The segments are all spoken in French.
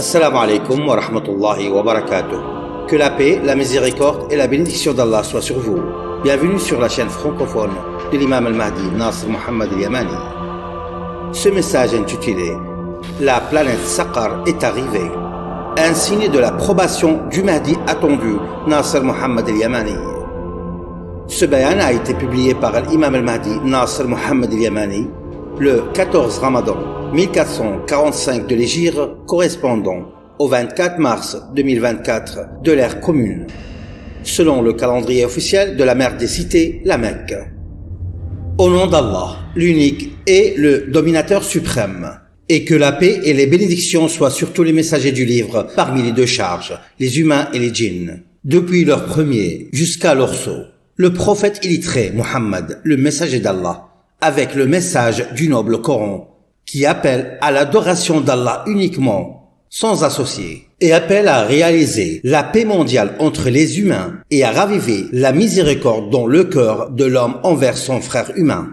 Assalamu alaikum wa rahmatullahi wa barakatuh. Que la paix, la miséricorde et la bénédiction d'Allah soient sur vous. Bienvenue sur la chaîne francophone de l'imam al-Mahdi Nasr Mohammed al-Yamani. Ce message intitulé « La planète Saqar est arrivée », un signe de l'approbation du Mahdi attendu Nasr Mohammed al-Yamani. Ce bayan a été publié par l'imam al-Mahdi Nasr Mohammed al-Yamani le 14 Ramadan 1445 de l'Hégire, correspondant au 24 mars 2024 de l'ère commune, selon le calendrier officiel de la mère des cités, la Mecque. Au nom d'Allah, l'unique et le dominateur suprême, et que la paix et les bénédictions soient sur tous les messagers du livre parmi les deux charges, les humains et les djinns, depuis leur premier jusqu'à leur sceau. Le prophète illettré Muhammad, le messager d'Allah, avec le message du noble Coran, qui appelle à l'adoration d'Allah uniquement, sans associer, et appelle à réaliser la paix mondiale entre les humains et à raviver la miséricorde dans le cœur de l'homme envers son frère humain,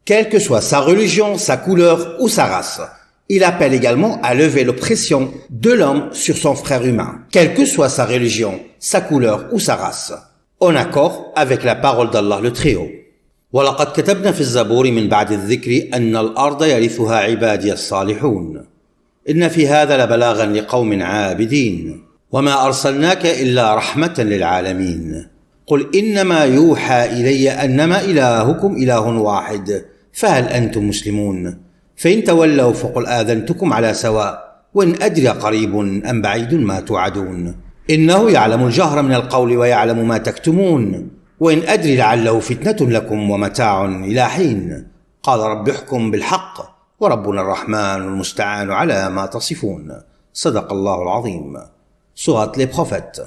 quelle que soit sa religion, sa couleur ou sa race. Il appelle également à lever l'oppression de l'homme sur son frère humain, quelle que soit sa religion, sa couleur ou sa race, en accord avec la parole d'Allah le Très-Haut. وَلَقَدْ كَتَبْنَا فِي الزَّبُورِ مِنْ بَعْدِ الذِّكْرِ أَنَّ الْأَرْضَ يَرِثُهَا عِبَادِيَ الصَّالِحُونَ إِنَّ فِي هَذَا لَبَلَاغًا لِقَوْمٍ عَابِدِينَ وَمَا أَرْسَلْنَاكَ إِلَّا رَحْمَةً لِلْعَالَمِينَ قُلْ إِنَّمَا يُوحَى إِلَيَّ أَنَّمَا إِلَٰهُكُمْ إِلَٰهٌ وَاحِدٌ فَهَلْ أَنْتُمْ مُسْلِمُونَ فَإِنْ تَوَلَّوْا فَقُلْ آذَنْتُكُمْ عَلَى سَوَاءٍ وَإِنْ أَدْرِي قَرِيبٌ أَمْ بَعِيدٌ مَا تُوعَدُونَ إِنَّهُ يَعْلَمُ الْجَهْرَ مِنَ الْقَوْلِ وَيَعْلَمُ مَا تَكْتُمُونَ وإن أدري لعله فتنة لكم ومتاع إلى حين قال رب احكم بالحق وربنا الرحمن المستعان على ما تصفون صدق الله العظيم. Sourate les prophètes.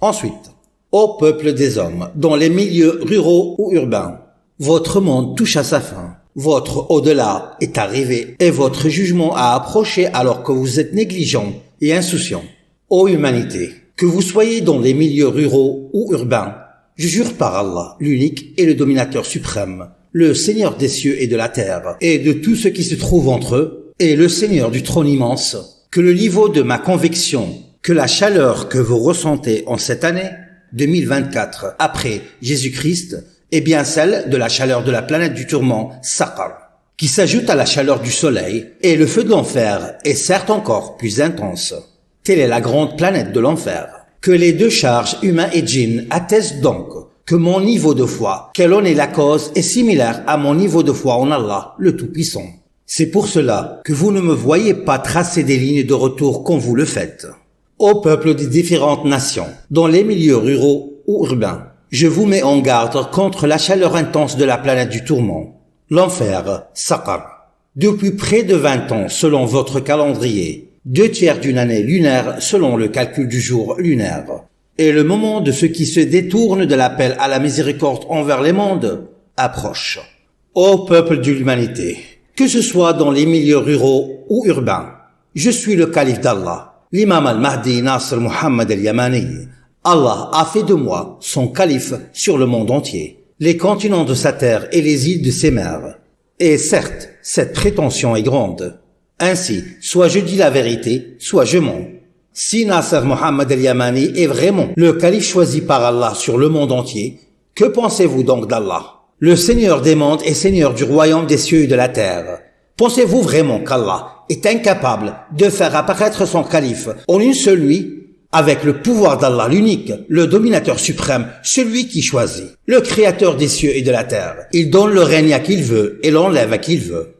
Ensuite, ô peuple des hommes, dans les milieux ruraux ou urbains, votre monde touche à sa fin, votre au-delà est arrivé et votre jugement a approché alors que vous êtes négligents et insouciants. Ô humanité, que vous soyez dans les milieux ruraux ou urbains, je jure par Allah, l'unique et le dominateur suprême, le Seigneur des cieux et de la terre, et de tout ce qui se trouve entre eux, et le Seigneur du trône immense, que le niveau de ma conviction, que la chaleur que vous ressentez en cette année 2024 après Jésus-Christ, est bien celle de la chaleur de la planète du tourment Saqar, qui s'ajoute à la chaleur du soleil, et le feu de l'enfer est certes encore plus intense. Telle est la grande planète de l'enfer. Que les deux charges, humains et djinns, attestent donc que mon niveau de foi, quelle en est la cause, est similaire à mon niveau de foi en Allah, le Tout-Puissant. C'est pour cela que vous ne me voyez pas tracer des lignes de retour comme vous le faites. Ô peuple des différentes nations, dans les milieux ruraux ou urbains, je vous mets en garde contre la chaleur intense de la planète du tourment, l'enfer, Saqar. Depuis près de 20 ans, selon votre calendrier, 2/3 d'une année lunaire selon le calcul du jour lunaire, et le moment de ceux qui se détournent de l'appel à la miséricorde envers les mondes approche. Ô peuple de l'humanité, que ce soit dans les milieux ruraux ou urbains, je suis le calife d'Allah, l'imam al-Mahdi Nasr Mohammed al-Yamani. Allah a fait de moi son calife sur le monde entier, les continents de sa terre et les îles de ses mers. Et certes, cette prétention est grande. Ainsi, soit je dis la vérité, soit je mens. Si Nasr Mohammed al-Yamani est vraiment le calife choisi par Allah sur le monde entier, que pensez-vous donc d'Allah, le Seigneur des mondes et Seigneur du royaume des cieux et de la terre? Pensez-vous vraiment qu'Allah est incapable de faire apparaître son calife en une seule nuit, avec le pouvoir d'Allah l'unique, le dominateur suprême, celui qui choisit, le créateur des cieux et de la terre? Il donne le règne à qui il veut et l'enlève à qui il veut.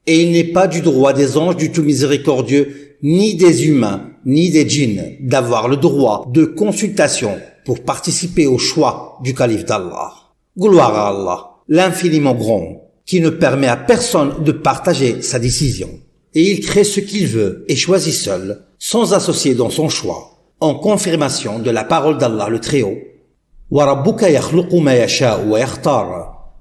Et il n'est pas du droit des anges du tout miséricordieux, ni des humains, ni des djinns, d'avoir le droit de consultation pour participer au choix du calife d'Allah. Gloire à Allah, l'infiniment grand, qui ne permet à personne de partager sa décision. Et il crée ce qu'il veut et choisit seul, sans associer dans son choix, en confirmation de la parole d'Allah le Très-Haut. وَرَبُّكَ يَخْلُقُ مَا يَشَاءُ وَيَخْتَارُ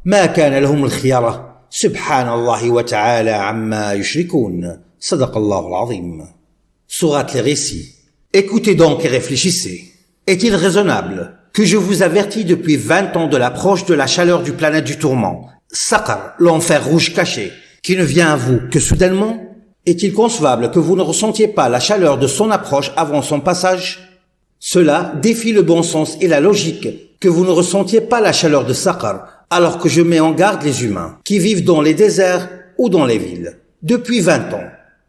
مَا كَانَ لَهُمُ الْخِيَرَةُ Subhanallah wa ta'ala amma yushrikoun. Sadaqallahu al-azim. Sourate les récits. Écoutez donc et réfléchissez. Est-il raisonnable que je vous avertis depuis 20 ans de l'approche de la chaleur du planète du tourment, Saqar, l'enfer rouge caché, qui ne vient à vous que soudainement? Est-il concevable que vous ne ressentiez pas la chaleur de son approche avant son passage? Cela défie le bon sens et la logique que vous ne ressentiez pas la chaleur de Saqar, alors que je mets en garde les humains qui vivent dans les déserts ou dans les villes depuis 20 ans,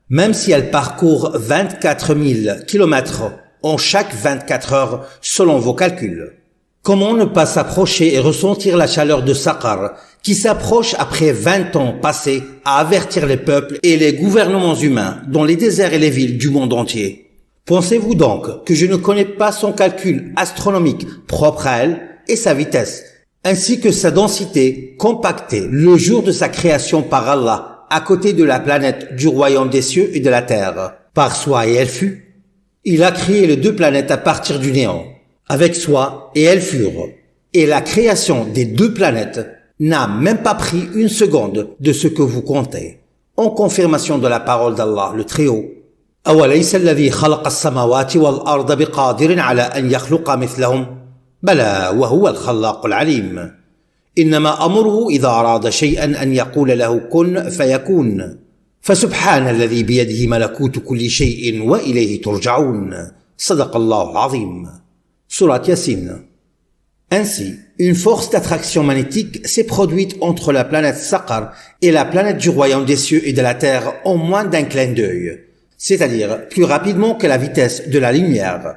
même si elles parcourent 24 000 kilomètres en chaque 24 heures selon vos calculs. Comment ne pas s'approcher et ressentir la chaleur de Saqar qui s'approche après 20 ans passés à avertir les peuples et les gouvernements humains dans les déserts et les villes du monde entier? Pensez-vous donc que je ne connais pas son calcul astronomique propre à elle et sa vitesse, ainsi que sa densité compactée le jour de sa création par Allah à côté de la planète du royaume des cieux et de la terre, par soi et elle fut? Il a créé les deux planètes à partir du néant, avec soi et elles furent, et la création des deux planètes n'a même pas pris une seconde de ce que vous comptez, en confirmation de la parole d'Allah le Très-Haut. أوليس الذي خلق السماوات والأرض بقادر على أن يخلق مثلهم بلى وهو الخلاق العليم إنما أمره إذا أراد شيئا أن يقول له كن فيكون فسبحان الذي بيده ملكوت كل شيء وإليه ترجعون صدق الله العظيم. Surat Yasin. Ainsi, une force d'attraction magnétique s'est produite entre la planète Saqar et la planète du royaume des cieux et de la terre en moins d'un clin d'œil, c'est-à-dire plus rapidement que la vitesse de la lumière,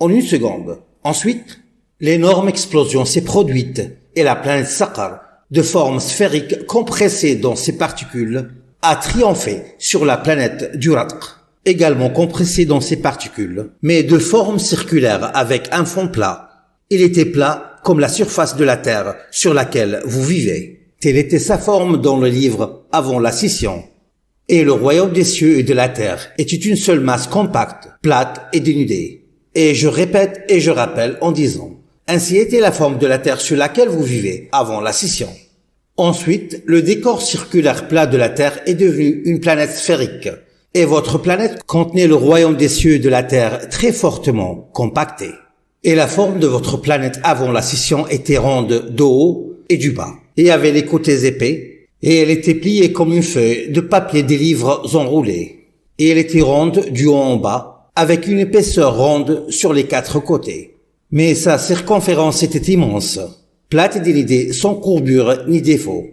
en une seconde. Ensuite, l'énorme explosion s'est produite et la planète Saqar, de forme sphérique compressée dans ses particules, a triomphé sur la planète du Ratq, également compressée dans ses particules, mais de forme circulaire avec un fond plat. Il était plat comme la surface de la terre sur laquelle vous vivez. Telle était sa forme dans le livre avant la scission. Et le royaume des cieux et de la terre était une seule masse compacte, plate et dénudée. Et je répète et je rappelle en disant, ainsi était la forme de la terre sur laquelle vous vivez avant la scission. Ensuite, le décor circulaire plat de la terre est devenu une planète sphérique. Et votre planète contenait le royaume des cieux et de la terre très fortement compacté. Et la forme de votre planète avant la scission était ronde du haut et du bas, et avait les côtés épais, et elle était pliée comme une feuille de papier des livres enroulés. Et elle était ronde du haut en bas, avec une épaisseur ronde sur les 4 côtés. Mais sa circonférence était immense, plate et dénudée, sans courbure ni défaut.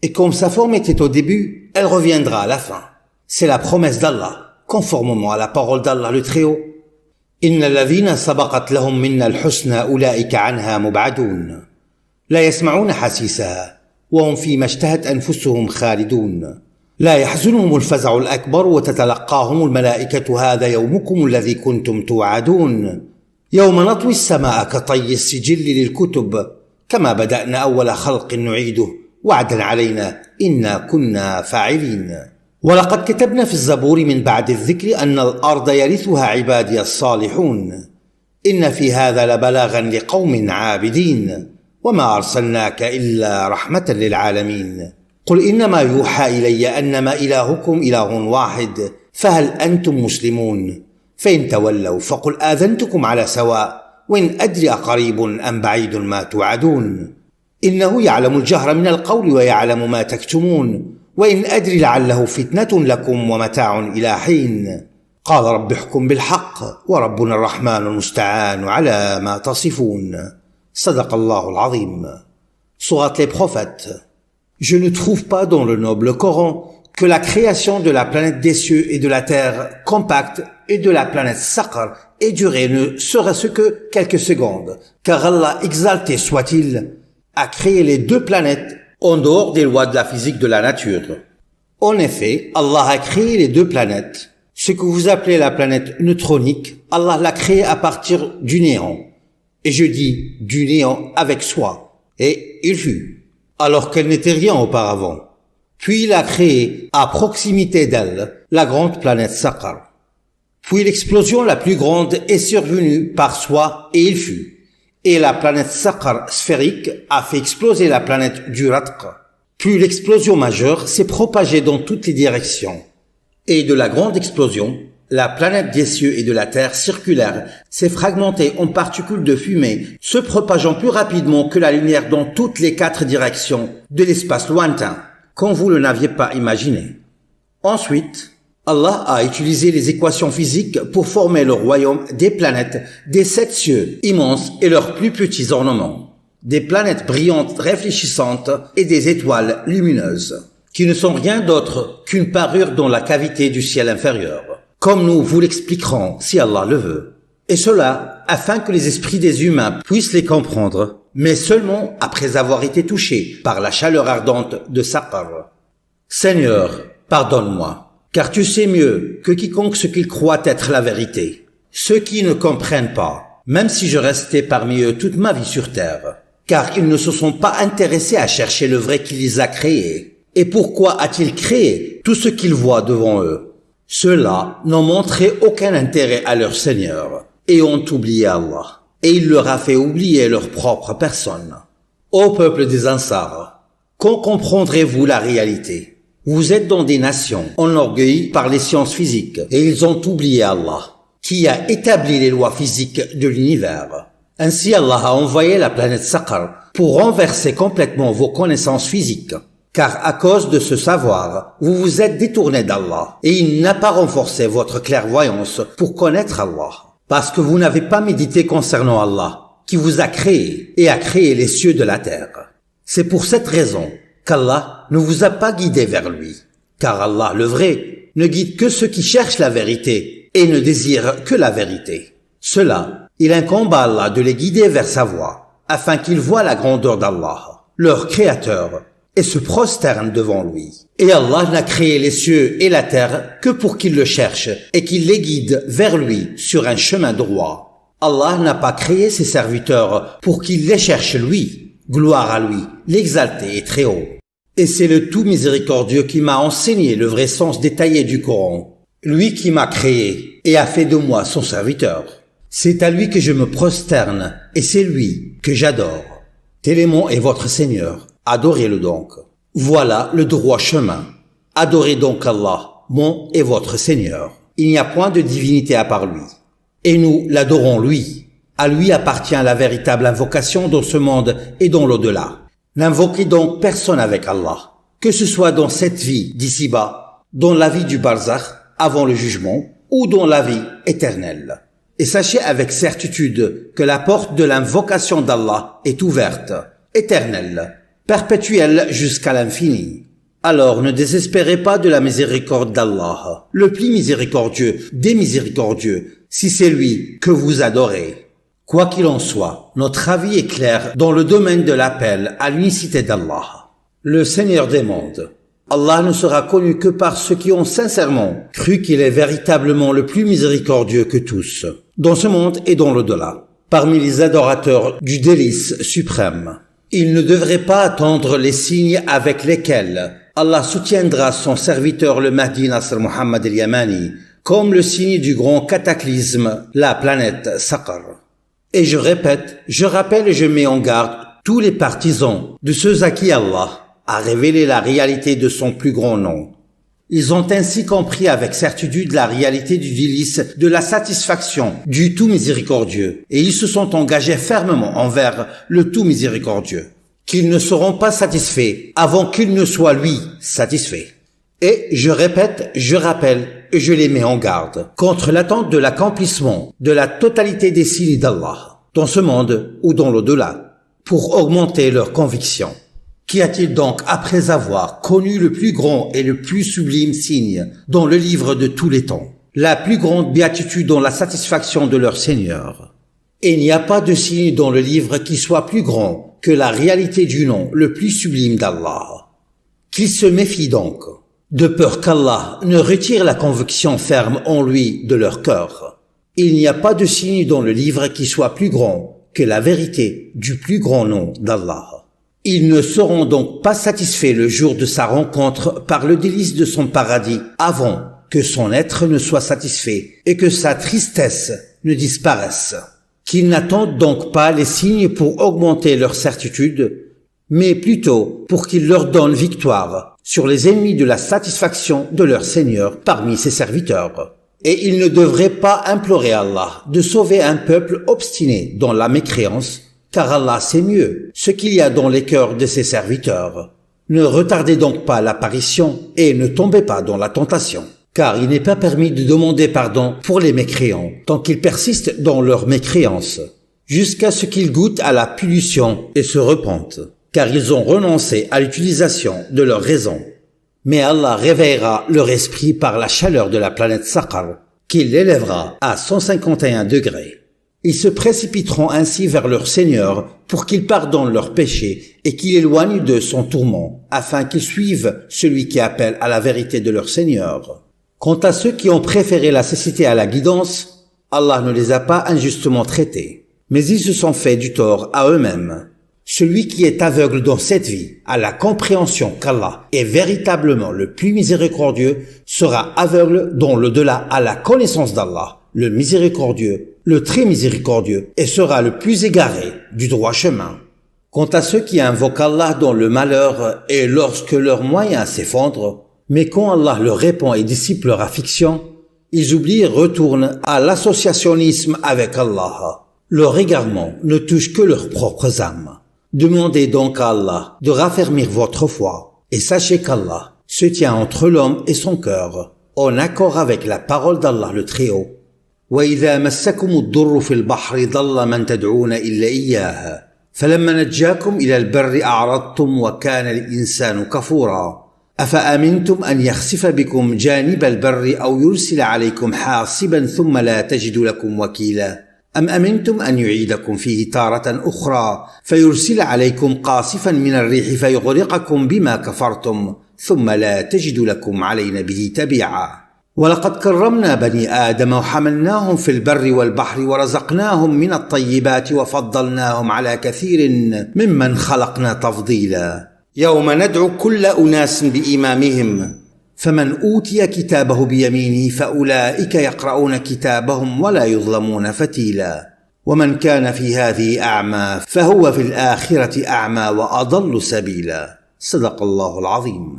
Et comme sa forme était au début, elle reviendra à la fin. C'est la promesse d'Allah, conformément à la parole d'Allah le Très-Haut. إن الذين سبقت لهم منا الحسنى أولئك عنها مبعدون لا يسمعون حسيسها وهم فيما اشتهت أنفسهم خالدون لا يحزنهم الفزع الأكبر وتتلقاهم الملائكة هذا يومكم الذي كنتم توعدون يوم نطوي السماء كطي السجل للكتب كما بدأنا أول خلق نعيده وعدا علينا إنا كنا فاعلين ولقد كتبنا في الزبور من بعد الذكر أن الأرض يرثها عبادي الصالحون إن في هذا لبلاغا لقوم عابدين وما أرسلناك إلا رحمة للعالمين قل إنما يوحى إلي أنما إلهكم إله واحد فهل أنتم مسلمون فإن تولوا فقل آذنتكم على سواء وإن أدري أقريب أم بعيد ما توعدون إنه يعلم الجهر من القول ويعلم ما تكتمون وإن أدري لعله فتنة لكم ومتاع إلى حين قال رب احكم بالحق وربنا الرحمن المستعان على ما تصفون صدق الله العظيم. Sourate les prophètes. Je ne trouve pas dans le noble Coran que la création de la planète des cieux et de la terre compacte et de la planète Saqar ait duré ne serait-ce que quelques secondes, car Allah, exalté soit-il, a créé les deux planètes en dehors des lois de la physique de la nature. En effet, Allah a créé les deux planètes. Ce que vous appelez la planète neutronique, Allah l'a créée à partir du néant. Et je dis du néant avec soi. Et il fut, alors qu'elle n'était rien auparavant. Puis il a créé, à proximité d'elle, la grande planète Saqar. Puis l'explosion la plus grande est survenue par soi et il fut. Et la planète Saqar sphérique a fait exploser la planète du Ratq. Puis l'explosion majeure s'est propagée dans toutes les directions. Et de la grande explosion, la planète des cieux et de la terre circulaire s'est fragmentée en particules de fumée, se propageant plus rapidement que la lumière dans toutes les 4 directions de l'espace lointain, quand vous ne l'aviez pas imaginé. Ensuite, Allah a utilisé les équations physiques pour former le royaume des planètes des 7 cieux immenses et leurs plus petits ornements. Des planètes brillantes réfléchissantes et des étoiles lumineuses, qui ne sont rien d'autre qu'une parure dans la cavité du ciel inférieur, comme nous vous l'expliquerons si Allah le veut. Et cela afin que les esprits des humains puissent les comprendre, mais seulement après avoir été touchés par la chaleur ardente de Saqar. Seigneur, pardonne-moi, car tu sais mieux que quiconque ce qu'ils croient être la vérité. Ceux qui ne comprennent pas, même si je restais parmi eux toute ma vie sur terre, car ils ne se sont pas intéressés à chercher le vrai qui les a créés. Et pourquoi a-t-il créé tout ce qu'ils voient devant eux? Ceux-là n'ont montré aucun intérêt à leur Seigneur et ont oublié Allah. Et il leur a fait oublier leur propre personne. Ô peuple des Ansar, quand comprendrez-vous la réalité? Vous êtes dans des nations enorgueillies par les sciences physiques et ils ont oublié Allah, qui a établi les lois physiques de l'univers. Ainsi Allah a envoyé la planète Saqar pour renverser complètement vos connaissances physiques. Car à cause de ce savoir, vous vous êtes détourné d'Allah et il n'a pas renforcé votre clairvoyance pour connaître Allah. Parce que vous n'avez pas médité concernant Allah, qui vous a créé et a créé les cieux de la terre. C'est pour cette raison qu'Allah ne vous a pas guidé vers lui. Car Allah, le vrai, ne guide que ceux qui cherchent la vérité et ne désirent que la vérité. Cela, il incombe à Allah de les guider vers sa voie, afin qu'ils voient la grandeur d'Allah, leur créateur, et se prosternent devant lui. Et Allah n'a créé les cieux et la terre que pour qu'ils le cherchent et qu'il les guide vers lui sur un chemin droit. Allah n'a pas créé ses serviteurs pour qu'ils les cherchent lui. Gloire à lui, l'exalté et très haut. Et c'est le tout miséricordieux qui m'a enseigné le vrai sens détaillé du Coran. Lui qui m'a créé et a fait de moi son serviteur. C'est à lui que je me prosterne et c'est lui que j'adore. Télémon est votre Seigneur. Adorez-le donc. Voilà le droit chemin. Adorez donc Allah, mon et votre Seigneur. Il n'y a point de divinité à part lui. Et nous l'adorons lui. À lui appartient la véritable invocation dans ce monde et dans l'au-delà. N'invoquez donc personne avec Allah, que ce soit dans cette vie d'ici-bas, dans la vie du barzakh, avant le jugement, ou dans la vie éternelle. Et sachez avec certitude que la porte de l'invocation d'Allah est ouverte, éternelle, perpétuelle jusqu'à l'infini. Alors ne désespérez pas de la miséricorde d'Allah, le plus miséricordieux des miséricordieux, si c'est lui que vous adorez. Quoi qu'il en soit, notre avis est clair dans le domaine de l'appel à l'unicité d'Allah, le Seigneur des mondes. Allah ne sera connu que par ceux qui ont sincèrement cru qu'il est véritablement le plus miséricordieux que tous, dans ce monde et dans l'au-delà, parmi les adorateurs du délice suprême. Il ne devrait pas attendre les signes avec lesquels Allah soutiendra son serviteur le Mahdi Nasr Muhammad al-Yamani, comme le signe du grand cataclysme, la planète Saqar. Et je répète, je rappelle et je mets en garde tous les partisans de ceux à qui Allah a révélé la réalité de son plus grand nom. Ils ont ainsi compris avec certitude la réalité du délice de la satisfaction du tout miséricordieux et ils se sont engagés fermement envers le tout miséricordieux, qu'ils ne seront pas satisfaits avant qu'il ne soit lui satisfait. Et je répète, je rappelle et je les mets en garde contre l'attente de l'accomplissement de la totalité des signes d'Allah, dans ce monde ou dans l'au-delà, pour augmenter leur conviction. Qu'y a-t-il donc après avoir connu le plus grand et le plus sublime signe dans le livre de tous les temps, la plus grande béatitude dans la satisfaction de leur Seigneur? Et il n'y a pas de signe dans le livre qui soit plus grand que la réalité du nom le plus sublime d'Allah. Qu'ils se méfient donc, de peur qu'Allah ne retire la conviction ferme en lui de leur cœur. Il n'y a pas de signe dans le livre qui soit plus grand que la vérité du plus grand nom d'Allah. Ils ne seront donc pas satisfaits le jour de sa rencontre par le délice de son paradis avant que son être ne soit satisfait et que sa tristesse ne disparaisse. Qu'ils n'attendent donc pas les signes pour augmenter leur certitude, mais plutôt pour qu'il leur donne victoire sur les ennemis de la satisfaction de leur Seigneur parmi ses serviteurs. Et ils ne devraient pas implorer Allah de sauver un peuple obstiné dans la mécréance, car Allah sait mieux ce qu'il y a dans les cœurs de ses serviteurs. Ne retardez donc pas l'apparition et ne tombez pas dans la tentation. car il n'est pas permis de demander pardon pour les mécréants tant qu'ils persistent dans leur mécréance, jusqu'à ce qu'ils goûtent à la punition et se repentent, car ils ont renoncé à l'utilisation de leur raison. Mais Allah réveillera leur esprit par la chaleur de la planète Saqar, qu'il l'élèvera à 151 degrés. Ils se précipiteront ainsi vers leur Seigneur pour qu'il pardonne leurs péchés et qu'il éloigne de son tourment, afin qu'ils suivent celui qui appelle à la vérité de leur Seigneur. Quant à ceux qui ont préféré la cécité à la guidance, Allah ne les a pas injustement traités, mais ils se sont fait du tort à eux-mêmes. Celui qui est aveugle dans cette vie à la compréhension qu'Allah est véritablement le plus miséricordieux sera aveugle dans l'au-delà à la connaissance d'Allah, le miséricordieux, le très miséricordieux, et sera le plus égaré du droit chemin. Quant à ceux qui invoquent Allah dans le malheur et lorsque leurs moyens s'effondrent, mais quand Allah leur répond et dissipe leur affliction, ils oublient et retournent à l'associationnisme avec Allah. Leur égarement ne touche que leurs propres âmes. Demandez donc à Allah de raffermir votre foi et sachez qu'Allah se tient entre l'homme et son cœur, en accord avec la parole d'Allah le Très-Haut. وَإِذَا مَسَّكُمُ الضُّرُّ فِي الْبَحْرِ ضَلَّ مَنْ تَدْعُونَ إِلَّا إِيَّاهُ فَلَمَّا نَجَّاكُمْ إِلَى الْبَرِّ أَعْرَضْتُمْ وَكَانَ الْإِنسَانُ كَفُورًا أَفَأَمِنْتُمْ أَنْ يَخْسِفَ بِكُمْ جَانِبَ الْبَرِّ أَوْ يُرْسِلَ عَلَيْكُمْ حَاصِبًا ثُمَّ لَا تَجِدُوا لَكُمْ وَكِيلًا أَمْ أَمِنْتُمْ أَنْ يُعِيدَكُمْ فِيهِ تَارَةً أُخْرَى فَيُرْسِلَ عَلَيْكُمْ قَاصِفًا مِنَ الرِّيحِ فَيُغْرِقَكُمْ بِمَا كَفَرْتُمْ ثُمَّ لَا تَجِدُوا لَكُمْ عَلَيْنَا بِهِ تَبِيعًا وَلَقَدْ كَرَّمْنَا بَنِي آدَمَ وَحَمَلْنَاهُمْ فِي الْبَرِّ وَالْبَحْرِ وَرَزَقْنَاهُمْ مِنَ الطَّيِّبَاتِ وَفَضَّلْنَاهُمْ عَلَى كَثِيرٍ مِمَّنْ خَلَقْنَا تَفْضِيلًا يَوْمَ نَدْعُو كُلَّ أُنَاسٍ بِإِمَامِهِمْ فَمَنْ أُوتِيَ كِتَابَهُ بِيَمِينِهِ فَأُولَئِكَ يَقْرَؤُونَ كِتَابَهُمْ وَلَا يُظْلَمُونَ فَتِيلًا وَمَنْ كَانَ فِي هَذِهِ أَعْمَى فَهُوَ فِي الْآخِرَةِ أَعْمَى وَأَضَلُّ سَبِيلًا صدق الله العظيم.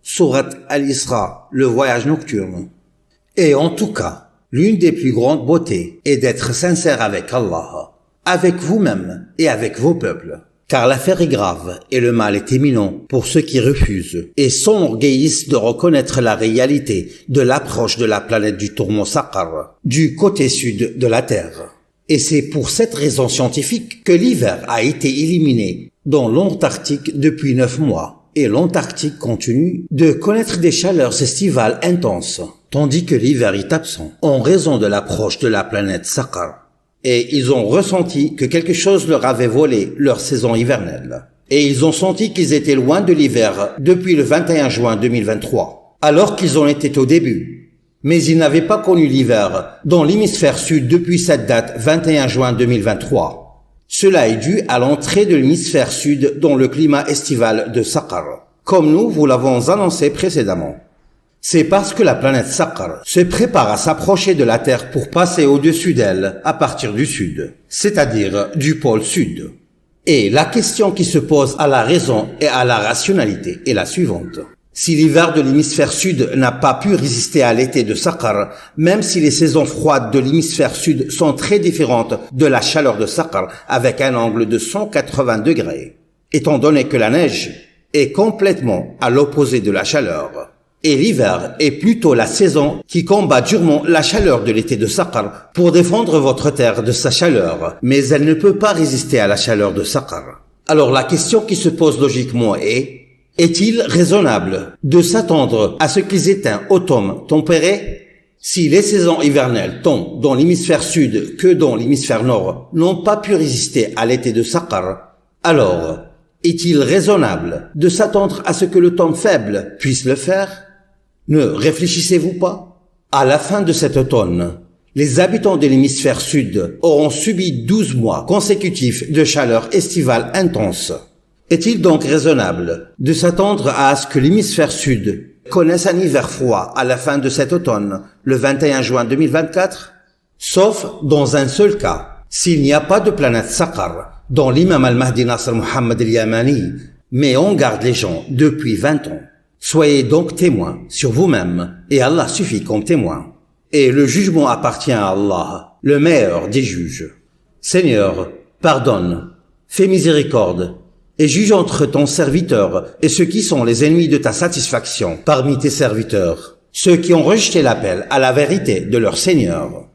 Sourate Al-Isra, le voyage nocturne. Et en tout cas, l'une des plus grandes beautés est d'être sincère avec Allah, avec vous-même et avec vos peuples. Car l'affaire est grave et le mal est éminent pour ceux qui refusent et s'enorgueillissent de reconnaître la réalité de l'approche de la planète du tourment Saqar, du côté sud de la Terre. Et c'est pour cette raison scientifique que l'hiver a été éliminé dans l'Antarctique depuis 9 mois. Et l'Antarctique continue de connaître des chaleurs estivales intenses, tandis que l'hiver est absent en raison de l'approche de la planète Saqar. Et ils ont ressenti que quelque chose leur avait volé leur saison hivernale. Et ils ont senti qu'ils étaient loin de l'hiver depuis le 21 juin 2023, alors qu'ils en étaient au début. Mais ils n'avaient pas connu l'hiver dans l'hémisphère sud depuis cette date 21 juin 2023. Cela est dû à l'entrée de l'hémisphère sud dans le climat estival de Saqar, comme nous vous l'avons annoncé précédemment. C'est parce que la planète Saqar se prépare à s'approcher de la Terre pour passer au-dessus d'elle à partir du sud, c'est-à-dire du pôle sud. Et la question qui se pose à la raison et à la rationalité est la suivante. Si l'hiver de l'hémisphère sud n'a pas pu résister à l'été de Saqar, même si les saisons froides de l'hémisphère sud sont très différentes de la chaleur de Saqar avec un angle de 180 degrés, étant donné que la neige est complètement à l'opposé de la chaleur. Et l'hiver est plutôt la saison qui combat durement la chaleur de l'été de Saqar pour défendre votre terre de sa chaleur, mais elle ne peut pas résister à la chaleur de Saqar. Alors la question qui se pose logiquement est-il raisonnable de s'attendre à ce qu'ils aient un automne tempéré? Si les saisons hivernales tant dans l'hémisphère sud que dans l'hémisphère nord n'ont pas pu résister à l'été de Saqar, alors est-il raisonnable de s'attendre à ce que le temps faible puisse le faire? Ne réfléchissez-vous pas? À la fin de cet automne, les habitants de l'hémisphère sud auront subi 12 mois consécutifs de chaleur estivale intense. Est-il donc raisonnable de s'attendre à ce que l'hémisphère sud connaisse un hiver froid à la fin de cet automne, le 21 juin 2024? Sauf dans un seul cas, s'il n'y a pas de planète Saqar, dont l'imam al-Mahdi Nasr Muhammad al-Yamani met en garde les gens depuis 20 ans. Soyez donc témoins sur vous-même, et Allah suffit comme témoin. Et le jugement appartient à Allah, le meilleur des juges. Seigneur, pardonne, fais miséricorde, et juge entre ton serviteur et ceux qui sont les ennemis de ta satisfaction parmi tes serviteurs. ceux qui ont rejeté l'appel à la vérité de leur Seigneur.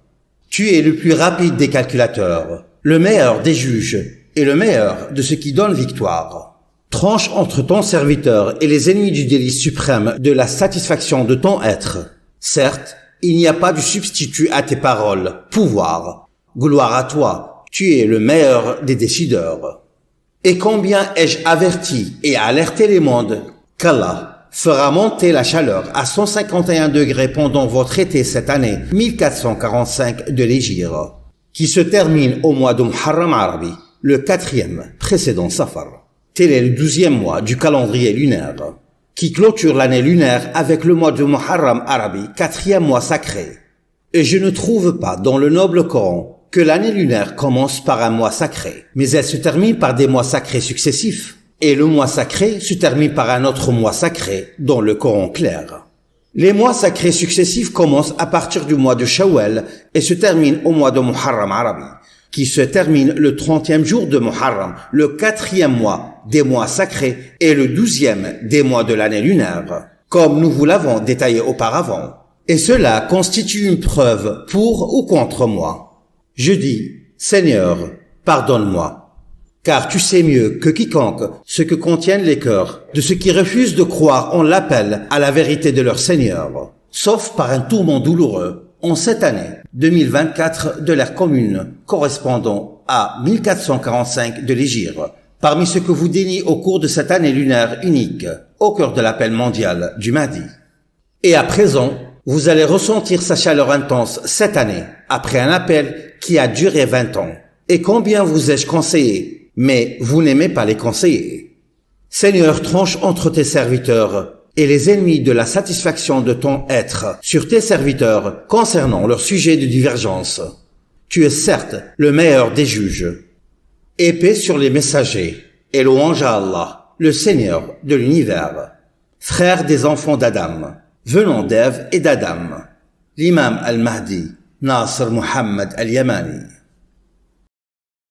Tu es le plus rapide des calculateurs, le meilleur des juges et le meilleur de ceux qui donnent victoire. Tranche entre ton serviteur et les ennemis du délice suprême de la satisfaction de ton être. Certes, il n'y a pas de substitut à tes paroles, pouvoir. Gloire à toi, tu es le meilleur des décideurs. Et combien ai-je averti et alerté les mondes qu'Allah fera monter la chaleur à 151 degrés pendant votre été cette année 1445 de l'Hégire, qui se termine au mois de Muharram Arabi, le 4e précédent Safar. Tel est le 12e mois du calendrier lunaire, qui clôture l'année lunaire avec le mois de Muharram Arabi, 4e mois sacré. Et je ne trouve pas dans le noble Coran que l'année lunaire commence par un mois sacré, mais elle se termine par des mois sacrés successifs, et le mois sacré se termine par un autre mois sacré dans le Coran clair. Les mois sacrés successifs commencent à partir du mois de Shawwal et se terminent au mois de Muharram Arabi, qui se termine le 30e jour de Muharram, le 4e mois des mois sacrés et le 12e des mois de l'année lunaire, comme nous vous l'avons détaillé auparavant. Et cela constitue une preuve pour ou contre moi. Je dis, Seigneur, pardonne-moi, car tu sais mieux que quiconque ce que contiennent les cœurs de ceux qui refusent de croire en l'appel à la vérité de leur Seigneur, sauf par un tourment douloureux en cette année 2024 de l'ère commune correspondant à 1445 de l'Hégire, parmi ceux que vous déniez au cours de cette année lunaire unique, au cœur de l'appel mondial du Mahdi. Et à présent, vous allez ressentir sa chaleur intense cette année, après un appel qui a duré 20 ans. Et combien vous ai-je conseillé, mais vous n'aimez pas les conseiller. Seigneur, tranche entre tes serviteurs et les ennemis de la satisfaction de ton être sur tes serviteurs concernant leur sujet de divergence. Tu es certes le meilleur des juges. Et paix sur les messagers, et louange à Allah, le Seigneur de l'univers. Frère des enfants d'Adam, venant d'Ève et d'Adam, l'imam al-Mahdi, Nasr Muhammad al-Yamani.